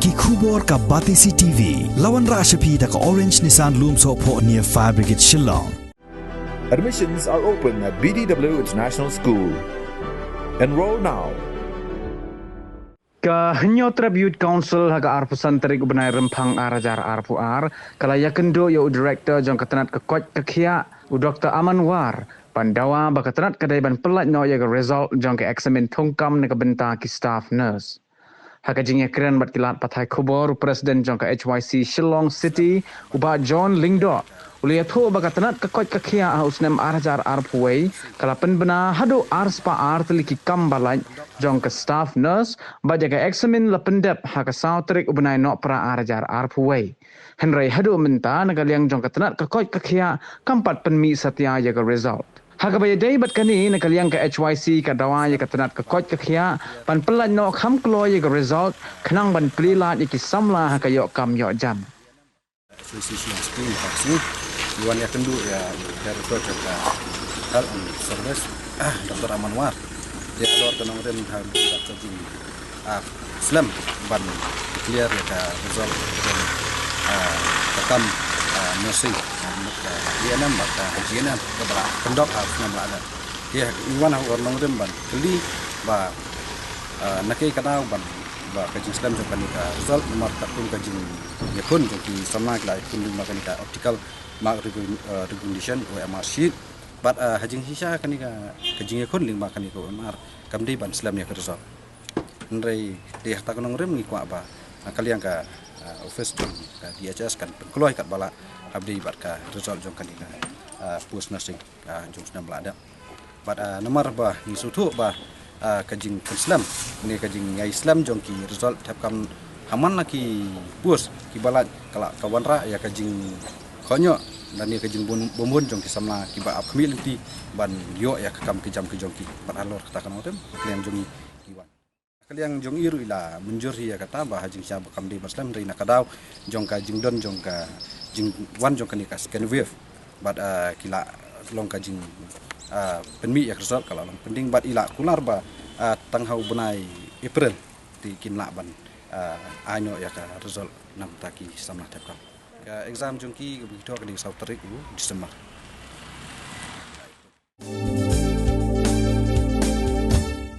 Ki khubor ka Batisi TV. Lawan Rashapi da ka Orange Nissan Lumso po near Fire Brigade Shillong. Admissions are open at BDW International School. Enroll now. Kehenyo Tribute Council haga arpusan terik ubenai rempang arajar arpuar kalaya kendo yo director jong ketenat kekot kekia u Dr. Amanwar pandawa bakatenat kedai ban pelat no ya result jong ke eksamen tongkam ne kebenta ki staff nurse. Haga jingya keren bat kilat patai kubor presiden jong ke HYC Shillong City uba John Lingdo ulia tho bakatenat kekot kekia usnem arajar arpuai kalapen bena hadu arspa arteliki kambalai jong ke staff nurse bajaga eksamen lependep haka sautrik ubenai nok pra arajar arpuai. Henry hadu menta nagaliang jong ketenat kekot kekia kampat penmi setia jaga result. Haka bayadai bat kani nagaliang ke HYC kadawa jaga ketenat kekot kekia pan pelat nok ham klo jaga result kenang ban pelilat iki samla haka yok kam yok jam. Association of School Vaccine Iwan ya kendu ya Director Jaga Health and Service Dr. Amanwar dia luar tenang dan hampir cacing Islam ban clear ya result tekam nursing dia nampak hajian kepada pendok harus nampak ada dia Iwan orang dan ban keli ba nakai kata ban ba kajing Islam juga nika result nomor takun kajing yakun jadi sama kelai kun makan nika optical mark recognition OMR sheet but hajing hisya kanika kajing yakun ling makan nika OMR kamdi ban Islam ya result nrai dia takun ngrem ngi kwa ba kalian ka office jong ka DHS kan keluar kat bala abdi bat ka result jong kanika post nursing jong senam belada but nomor ba ni sutu ba kajing Islam ni kajing Islam jong ki result tapkan haman laki bus ki balat kala kawanra ya kajing konyo dan ni kajing bombon jong ki samla ki ba apmilti ban yo ya kam ki jam ki jong ki ban alor katakan otem klian jong iwan klian jong iru ila menjur ya kata ba hajing syab kam di Muslim rina kadau jong ka jing don jong ka jing wan jong ka ni ka scan wave bat kila long kajing penmi ya result kalau lang penting bat ila kular ba tanghau benai April di kinla ban anyo ya ka result nam taki samlah tapkam ka exam jongki begitu ka di South Terik Desember.